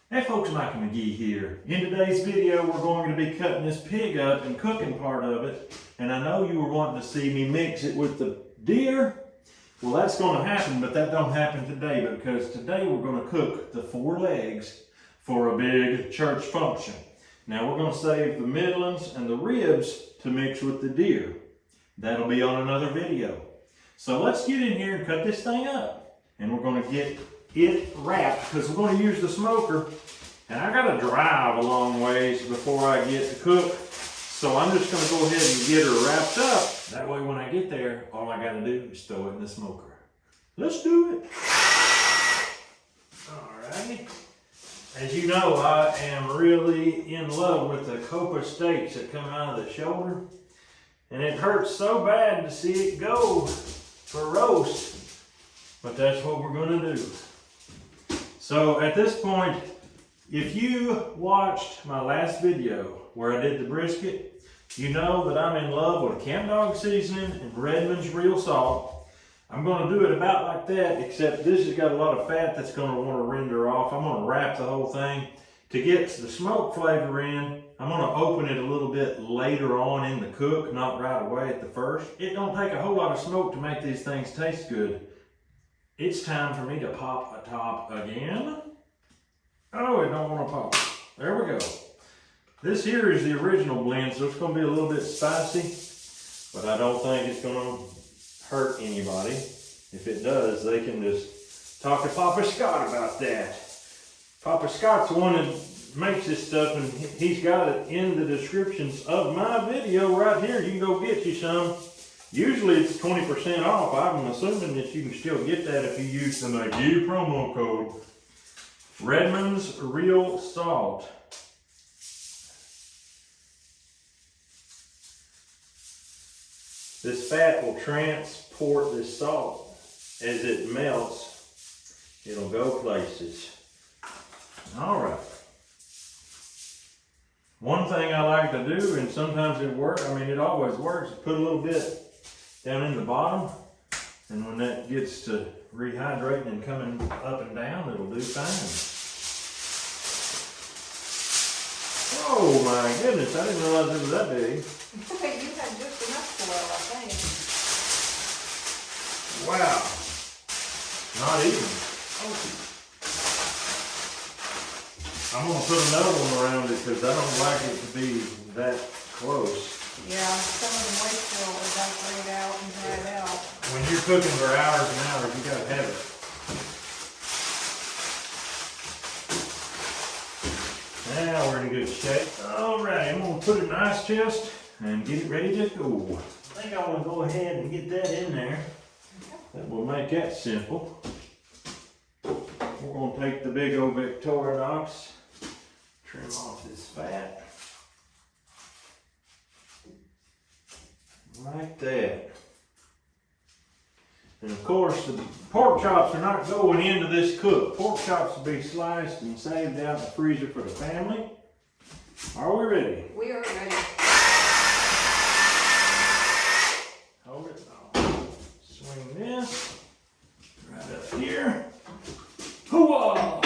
Hey folks, Michael McGee here. In today's video, we're going to be cutting this pig up and cooking part of it. And I know you were wanting to see me mix it with the deer. Well, that's going to happen, but that don't happen today because today we're going to cook the 4 legs for a big church function. Now we're going to save the middlings and the ribs to mix with the deer. That'll be on another video. So let's get in here and cut this thing up. And we're going to get it wrapped because we're going to use the smoker. And I got to drive a long ways before I get to cook. So I'm just going to go ahead and get her wrapped up. That way when I get there, all I got to do is throw it in the smoker. Let's do it. Alrighty. As you know, I am really in love with the Copa steaks that come out of the shoulder. And it hurts so bad to see it go for roast. But that's what we're going to do. So at this point, if you watched my last video where I did the brisket, you know that I'm in love with Camp Dog seasoning and Redmond's real salt. I'm going to do it about like that, except this has got a lot of fat that's going to want to render off. I'm going to wrap the whole thing. To get the smoke flavor in, I'm going to open it a little bit later on in the cook, not right away at the first. It don't take a whole lot of smoke to make these things taste good. It's time for me to pop a top again. Oh, it don't want to pop. There we go. This here is the original blend, so it's going to be a little bit spicy, but I don't think it's going to hurt anybody. If it does, they can just talk to Papa Scott about that. Papa Scott's the one that makes this stuff, and he's got it in the descriptions of my video right here. You can go get you some. Usually it's 20% off. I'm assuming that you can still get that if you use the McGie promo code. Redmond's Real Salt. This fat will transport this salt as it melts. It'll go places. All right. One thing I like to do, and sometimes it works, I mean it always works, is put a little bit down in the bottom, and when that gets to rehydrating and coming up and down, it'll do fine. Oh my goodness, I didn't realize it was that big. You had just enough foil, I think. Wow. Not even. Oh. I'm going to put another one around it because I don't like it to be that close. Yeah, some of the moisture will evaporate out and dry out. When you're cooking for hours and hours, you got to have it. Now we're in good shape. All right, I'm going to put it in the ice chest and get it ready to go. I think I want to go ahead and get that in there. That will make that simple. We're going to take the big old Victorinox, trim off this fat. Like that. And of course, the pork chops are not going into this cook. Pork chops will be sliced and saved out in the freezer for the family. Are we ready? We are ready. Hold it. I'll swing this right up here. Hoo-ah!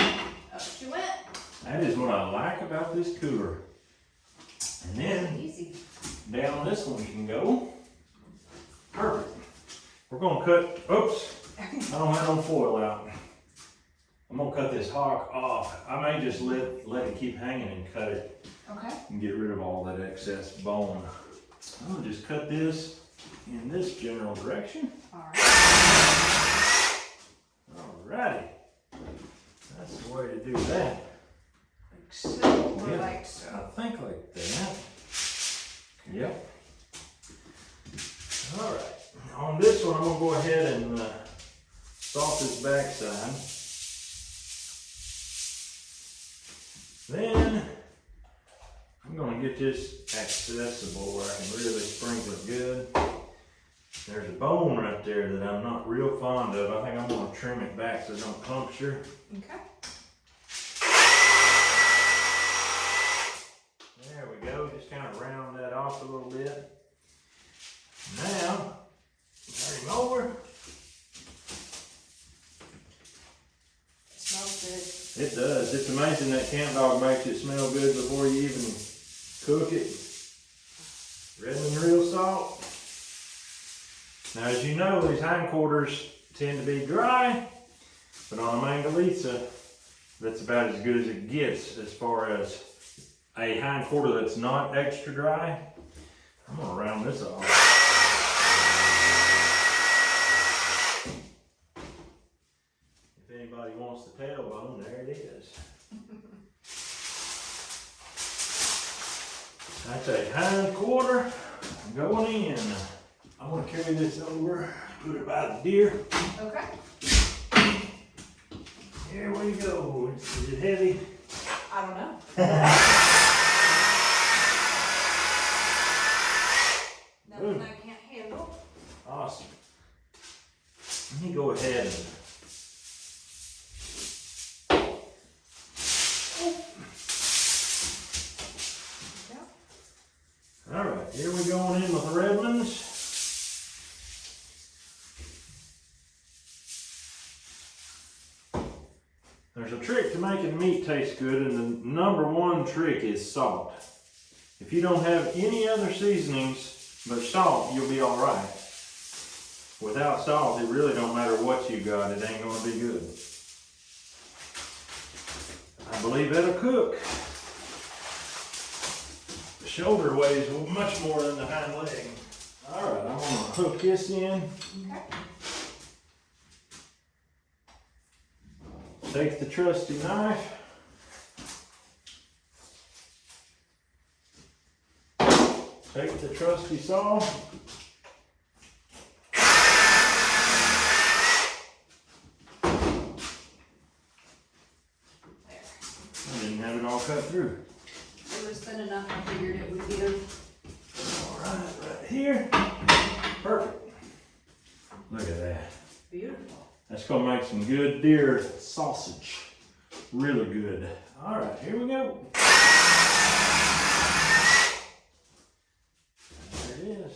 Up she went. That is what I like about this cooler. And then Easy. down this one can go. Perfect. We're going to cut, oops, I don't have no foil out. I'm going to cut this hawk off. I may just let it keep hanging and cut it. Okay. And get rid of all that excess bone. I'm going to just cut this in this general direction. Alright. Alrighty. That's the way to do that. Like so, or Yeah, like so. I think like that. Yep. Alright. On this one, I'm going to go ahead and salt this backside. Then, I'm going to get this accessible where I can really sprinkle it good. There's a bone right there that I'm not real fond of. I think I'm going to trim it back so it don't puncture. Okay. There we go. Just kind of round that off a little bit. Now, turn him over. It smells good. It It does. It's amazing that camp dog makes it smell good before you even cook it. Redmond real salt. Now, as you know, these hindquarters tend to be dry, but on a Mangalitsa, that's about as good as it gets as far as a hindquarter that's not extra dry. I'm gonna round this off. If anybody wants the tailbone, there it is. That's a hindquarter going in. I'm gonna carry this over, put it by the deer. Okay. Here we go. Is it heavy? I don't know. Nothing I can't handle. Awesome. Let me go ahead and all right, here we going in with the Redmonds. There's a trick to making meat taste good, and the number one trick is salt. If you don't have any other seasonings but salt, you'll be all right. Without salt, it really don't matter what you got, it ain't gonna be good. I believe that'll cook. The shoulder weighs much more than the hind leg. All right, I'm gonna hook this in. Okay. Take the trusty knife. Take the trusty saw. There. I didn't have it all cut through. It was thin enough, I figured it would give. All right here. Perfect. Look at that. Beautiful. That's gonna make some good deer sausage. Really good. All right, here we go. There it is.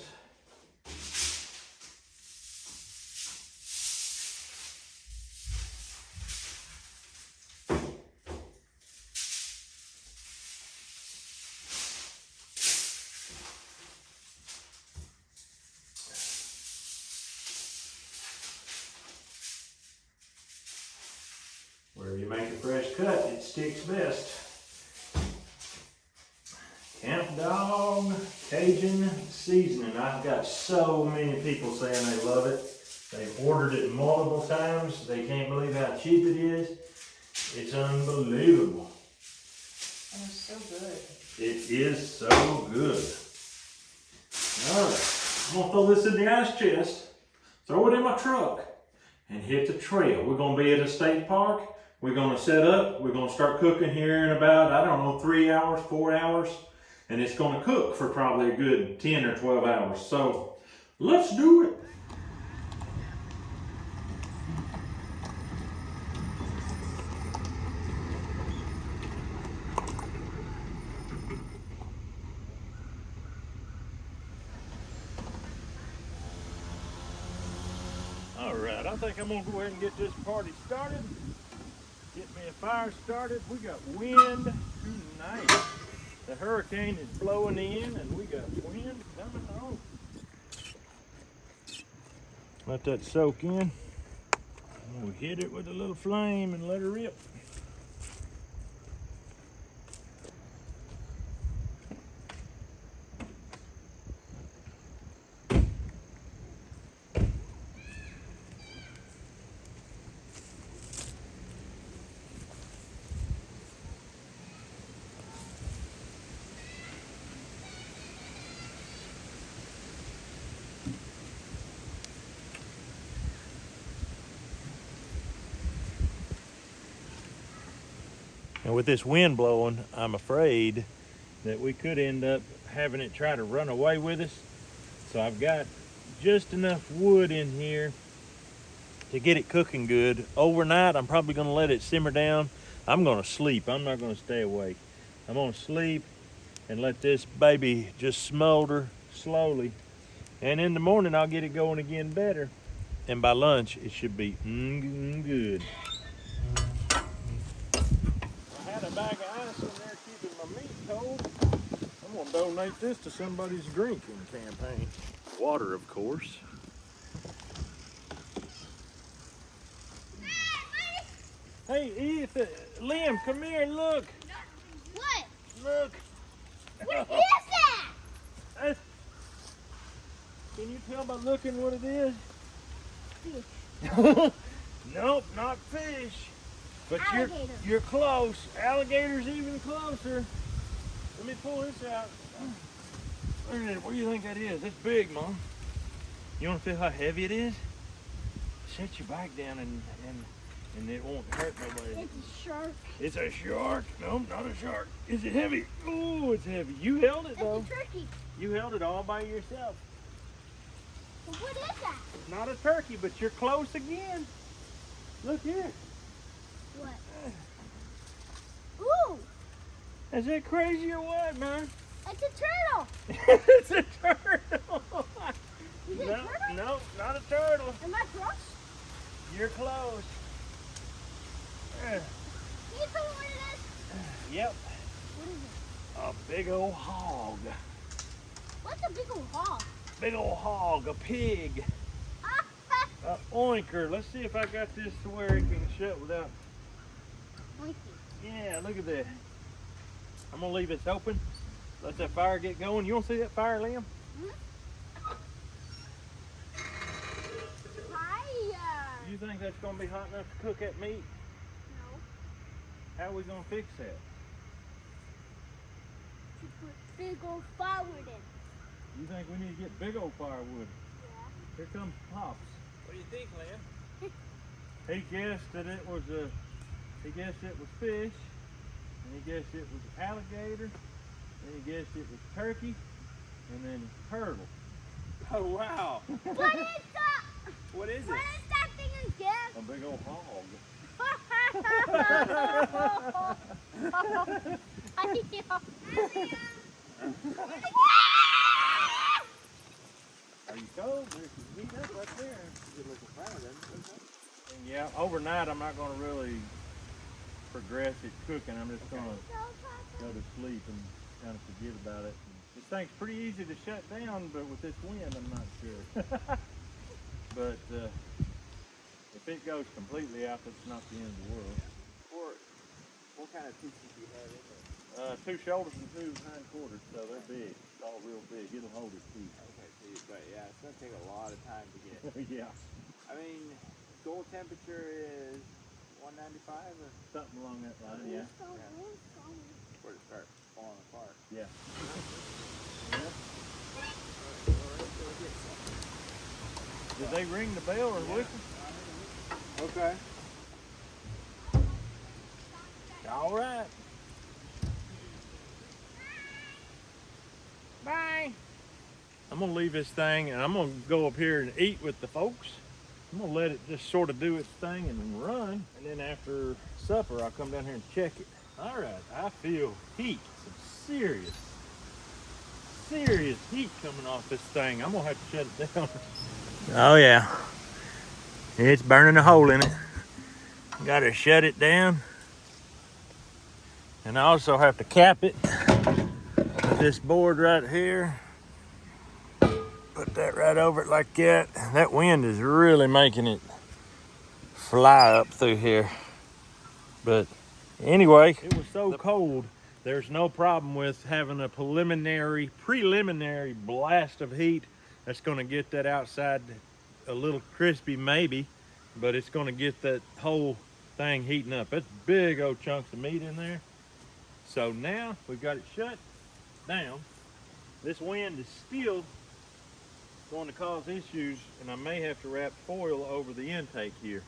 Wherever you make a fresh cut, it sticks best. Camp Dog Cajun seasoning. I've got so many people saying they love it. They've ordered it multiple times. They can't believe how cheap it is. It's unbelievable. And it's so good. It is so good. All right, I'm gonna throw this in the ice chest, throw it in my truck, and hit the trail. We're gonna be at a state park. We're gonna set up, we're gonna start cooking here in about, I don't know, 3 hours, 4 hours, and it's gonna cook for probably a good 10 or 12 hours. So let's do it. All right, I think I'm gonna go ahead and get this party started. Get me a fire started. We got wind tonight. The hurricane is blowing in and we got wind coming on. Let that soak in. We'll hit it with a little flame and let her rip. And with this wind blowing, I'm afraid that we could end up having it try to run away with us. So I've got just enough wood in here to get it cooking good. Overnight, I'm probably gonna let it simmer down. I'm gonna sleep, I'm not gonna stay awake. I'm gonna sleep and let this baby just smolder slowly. And in the morning, I'll get it going again better. And by lunch, it should be good. donate this to somebody's drinking campaign. Water, of course. Hey, Ethan, Liam, come here and look. What? Look. What is that? Can you tell by looking what it is? Nope, not fish. But Alligator. you're close. Alligator's even closer. Let me pull this out. What do you think that is? That's big, Mom. You want to feel how heavy it is? Set your bike down and it won't hurt nobody. It's a shark. It's a shark. No, not a shark. Is it heavy? Oh, it's heavy. You held it though. It's a turkey. You held it all by yourself. Well, what is that? Not a turkey, but you're close again. Look here. What? Ooh, Is that crazy or what, man? it's a turtle. It's a turtle. Is it No, a turtle? no, not a turtle. Am I close? You're close. Can you tell me what it is? Yep. What is it? A big old hog. What's a big old hog? Big old hog, a pig, a oinker. Let's see if I got this to where it can shut without. Yeah, look at that. I'm gonna leave this open. Let that fire get going. You wanna see that fire, Liam? Fire. You think that's gonna be hot enough to cook that meat? No. How are we gonna fix that? To put big old firewood in. You think we need to get big old firewood? Yeah. Here comes Pops. What do you think, Liam? He guessed that it was he guessed it was fish, and he guessed it was alligator, and he guessed it was turkey, and then turtle. Oh wow! What is that? What is What it? is that thing again? A big old hog. Are you cold? There's some heat up right there. Good looking fire, doesn't it? And yeah, overnight I'm not going to really progress it cooking. I'm just going to go to sleep and kind of forget about it. This thing's pretty easy to shut down, but with this wind, I'm not sure. But if it goes completely out, that's not the end of the world. What kind of pieces do you have in there? 2 shoulders and 2 hind quarters, so they're big. It's all real big. It'll hold its teeth. Okay, but yeah, it's gonna take a lot of time to get. Yeah, I mean, goal temperature is 195 or something along that line. Yeah. where it starts falling apart. Yeah. Did they ring the bell or whistle? Okay. All right. Bye. I'm gonna leave this thing and I'm gonna go up here and eat with the folks. I'm gonna let it just sort of do its thing and run. And then after supper, I'll come down here and check it. All right, I feel heat, some serious heat coming off this thing. I'm gonna have to shut it down. Oh yeah, it's burning a hole in it. Gotta shut it down. And I also have to cap it with this board right here. Put that right over it like that. That wind is really making it fly up through here. But anyway, it was so cold, there's no problem with having a preliminary blast of heat that's gonna get that outside a little crispy maybe, but it's gonna get that whole thing heating up. That's big old chunks of meat in there. So now we've got it shut down. This wind is still going to cause issues, and I may have to wrap foil over the intake here.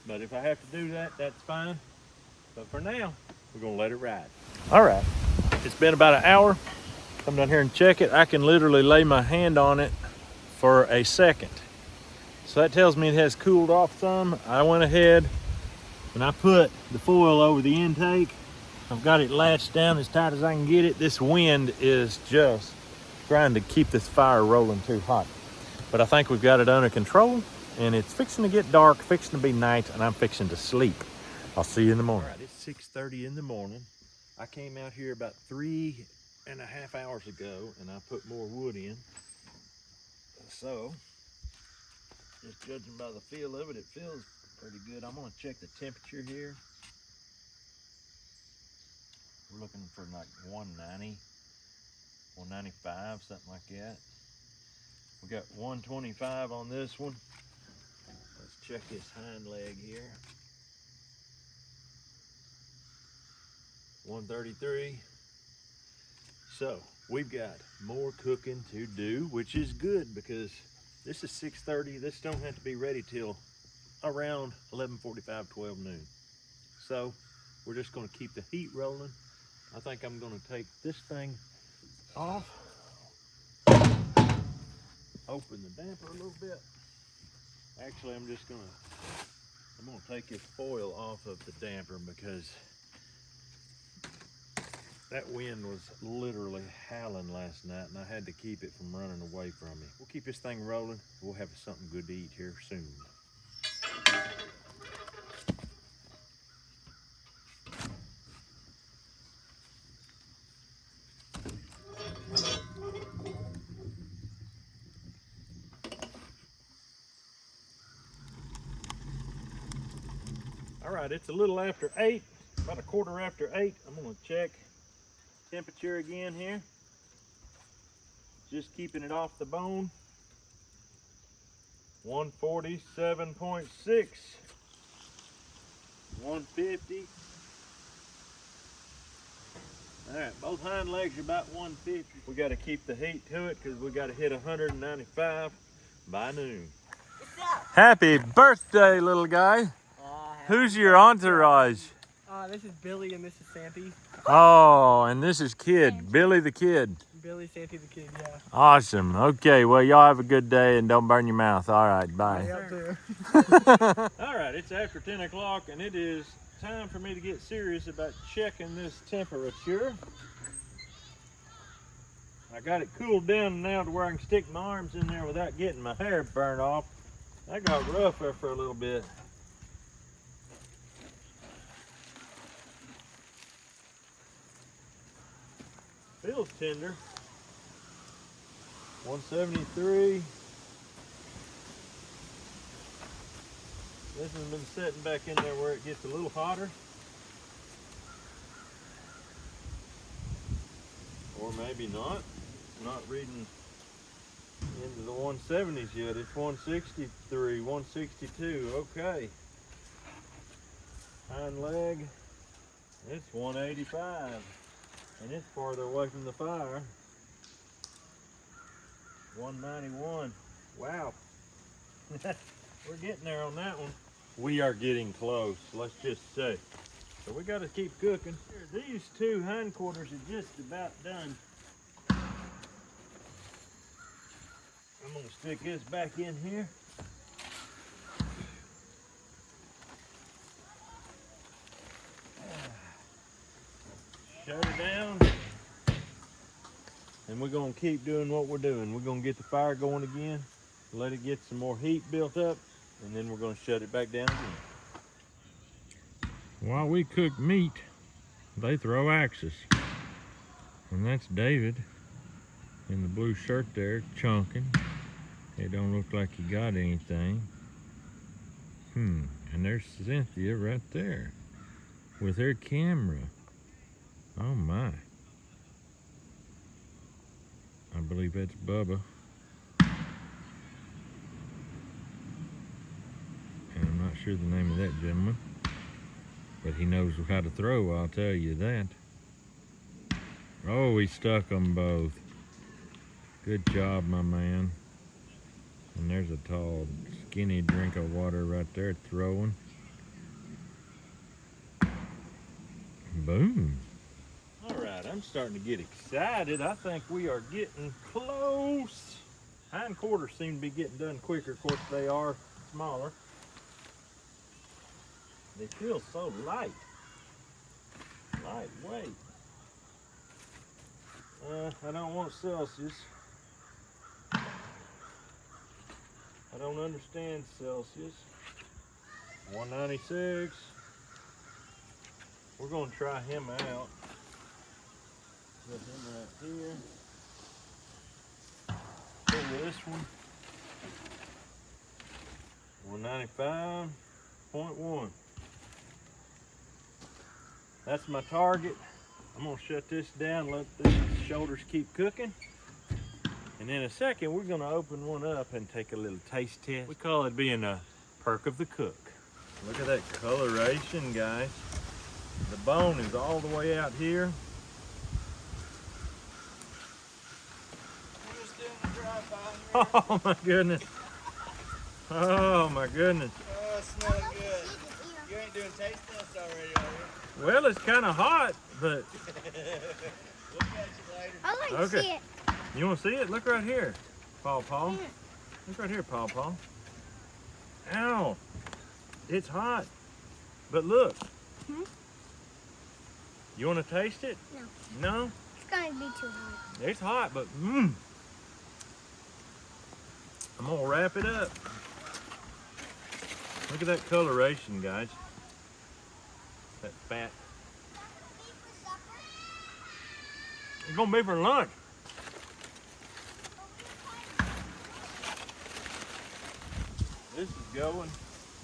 But if I have to do that, that's fine. But for now, we're gonna let it ride. All right, it's been about an hour. Come down here and check it. I can literally lay my hand on it for a second. So that tells me it has cooled off some. I went ahead and I put the foil over the intake. I've got it latched down as tight as I can get it. This wind is just trying to keep this fire rolling too hot. But I think we've got it under control, and it's fixing to get dark, fixing to be night, and I'm fixing to sleep. I'll see you in the morning. All right, it's 6:30 in the morning. I came out here about 3 4.5 hours ago, and I put more wood in. So, just judging by the feel of it, it feels pretty good. I'm gonna check the temperature here. We're looking for like 190, 195, something like that. We got 125 on this one. Let's check this hind leg here. 133. So we've got more cooking to do, which is good because this is 6:30. This don't have to be ready till around 11:45, 12 noon. So we're just going to keep the heat rolling. I think I'm going to take this thing off, open the damper a little bit. Actually, I'm going to take this foil off of the damper because that wind was literally howling last night and I had to keep it from running away from me. We'll keep this thing rolling. We'll have something good to eat here soon. All right, it's a little after 8, about a quarter after 8. I'm gonna check temperature again here. Just keeping it off the bone. 147.6, 150. All right, both hind legs are about 150. We got to keep the heat to it because we got to hit 195 by noon. Happy birthday, little guy. Who's your entourage? This is Billy and this is Santy. Oh, and this is Kid, Billy the Kid. Billy, Santy the Kid, yeah. Awesome. Okay, well, y'all have a good day and don't burn your mouth. All right, bye. All right, it's after 10 o'clock and it is time for me to get serious about checking this temperature. I got it cooled down now to where I can stick my arms in there without getting my hair burned off. I got rough there for a little bit. Feels tender. 173. This has been sitting back in there where it gets a little hotter. Or maybe not. Not reading into the 170s yet. It's 163, 162. Okay. Hind leg. It's 185. And it's farther away from the fire. 191. Wow. We're getting there on that one. We are getting close, let's just say. So we got to keep cooking. These two hindquarters are just about done. I'm going to stick this back in here. Shut it down. And we're going to keep doing what we're doing. We're going to get the fire going again, let it get some more heat built up, and then we're going to shut it back down again. While we cook meat, they throw axes. And that's David in the blue shirt there, chunking. It don't look like he got anything. And there's Cynthia right there with her camera. Oh my. I believe that's Bubba. And I'm not sure the name of that gentleman, but he knows how to throw, I'll tell you that. Oh, he stuck them both. Good job, my man. And there's a tall, skinny drink of water right there throwing. Boom. All right, I'm starting to get excited. I think we are getting close. Hindquarters seem to be getting done quicker. Of course, they are smaller. They feel so light. Lightweight. I don't want Celsius. I don't understand Celsius. 196. We're going to try him out. Let him 195.1. That's my target. I'm gonna shut this down, let these shoulders keep cooking. And in a second, we're gonna open one up and take a little taste test. We call it being a perk of the cook. Look at that coloration, guys. The bone is all the way out here. We're just doing the drive-by here. Oh my goodness. Oh my goodness. Oh, it's smelling good. You ain't doing taste tests already, are you? Well, it's kind of hot, but We'll catch you later. I like to Okay. see it. you want to see it? Look right here, Paw Paw. Look right here, Paw Paw. Ow. It's hot. But look. Hmm? You want to taste it? No. No? It's gonna be too hot. It's hot, but mmm. I'm gonna wrap it up. Look at that coloration, guys. That fat. It's gonna be for lunch. This is going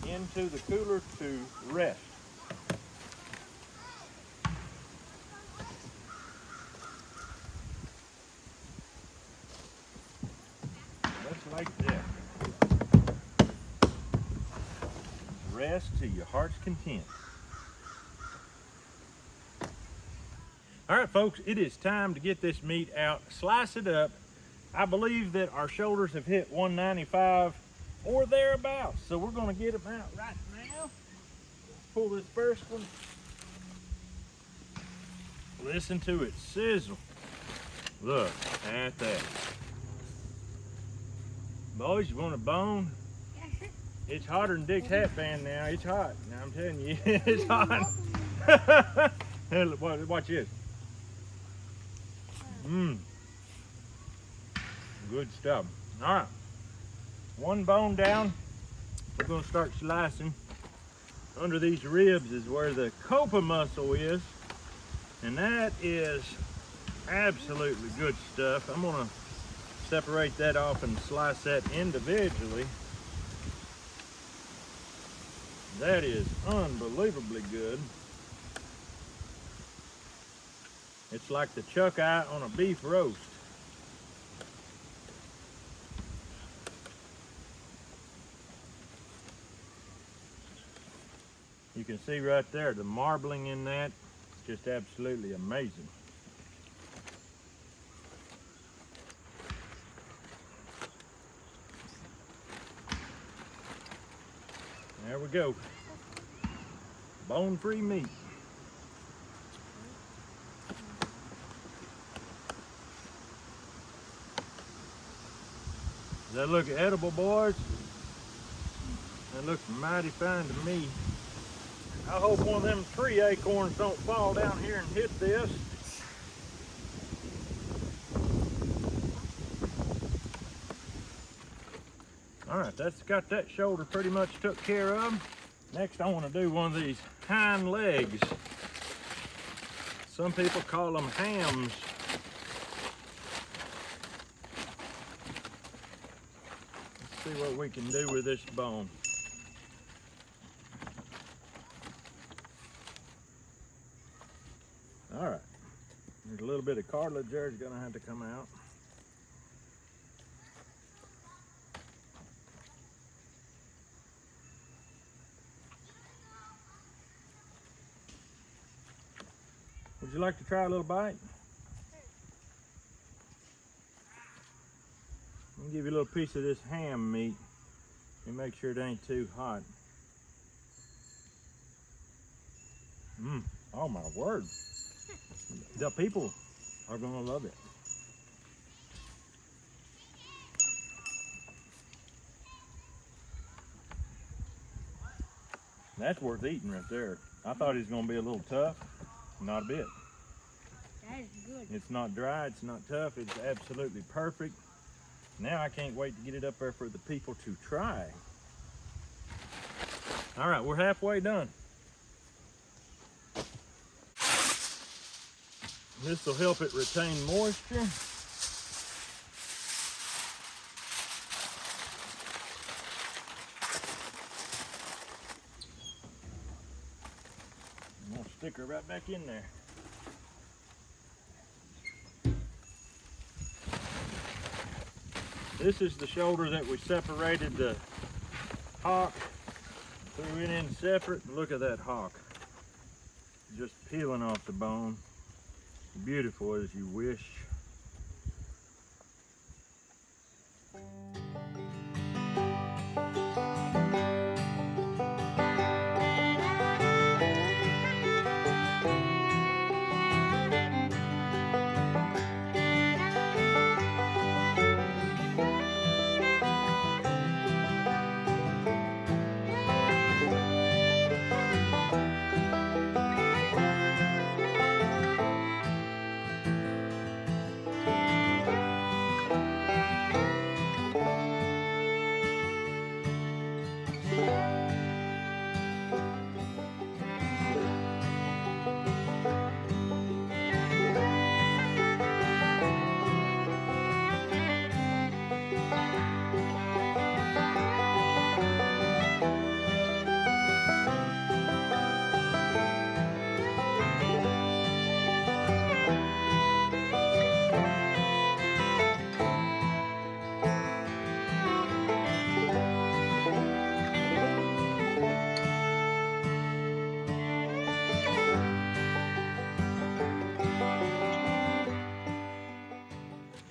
into the cooler to rest. Just like that. Rest to your heart's content. All right, folks, it is time to get this meat out, slice it up. I believe that our shoulders have hit 195 or thereabouts, so we're gonna get them out right now. Let's pull this first one. Listen to it sizzle. Look at that. Boys, you want a bone? It's hotter than Dick's hat band now. It's hot. Now I'm telling you, it's hot. Hey, look, watch this. Mmm. Good stuff. All right. One bone down. We're going to start slicing. Under these ribs is where the copa muscle is. And that is absolutely good stuff. I'm going to separate that off and slice that individually. That is unbelievably good. It's like the chuck eye on a beef roast. You can see right there the marbling in that. It's just absolutely amazing. There we go. Bone-free meat. Does that look edible, boys? That looks mighty fine to me. I hope one of them tree acorns don't fall down here and hit this. All right, that's got that shoulder pretty much took care of. Next, I want to do one of these hind legs. Some people call them hams. Let's see what we can do with this bone. All right, there's a little bit of cartilage there. It's gonna have to come out. Would you like to try a little bite? I'll give you a little piece of this ham meat and make sure it ain't too hot. Oh my word. The people are gonna love it. That's worth eating right there. I thought he was gonna be a little tough. Not a bit. That is good. It's not dry, it's not tough, it's absolutely perfect. Now I can't wait to get it up there for the people to try. All right, we're halfway done. This will help it retain moisture. Stick her right back in there. This is the shoulder that we separated the hock, threw it in separate. Look at that hock, just peeling off the bone. Beautiful as you wish.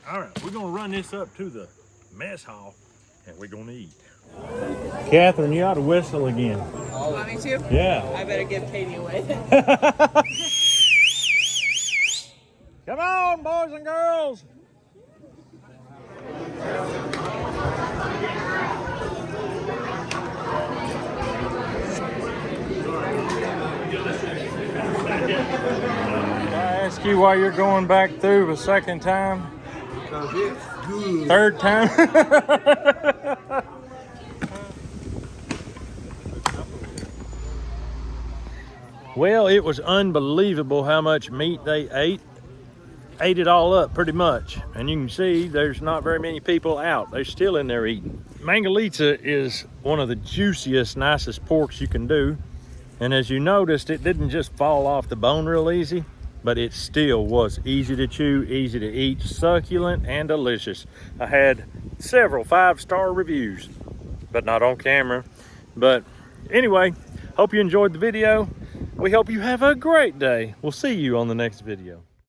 All right, we're gonna run this up to the mess hall and we're gonna eat. Catherine, you ought to whistle again. Want me to? Yeah. I better give Katie away. Come on, boys and girls. I ask you why you're going back through the second time? Because it's good. Third time? Well, it was unbelievable how much meat they ate. Ate it all up pretty much. And you can see there's not very many people out. They're still in there eating. Mangalitsa is one of the juiciest, nicest porks you can do. And as you noticed, it didn't just fall off the bone real easy, but it still was easy to chew, easy to eat, succulent and delicious. I had several 5-star reviews, but not on camera. But anyway, hope you enjoyed the video. We hope you have a great day. We'll see you on the next video.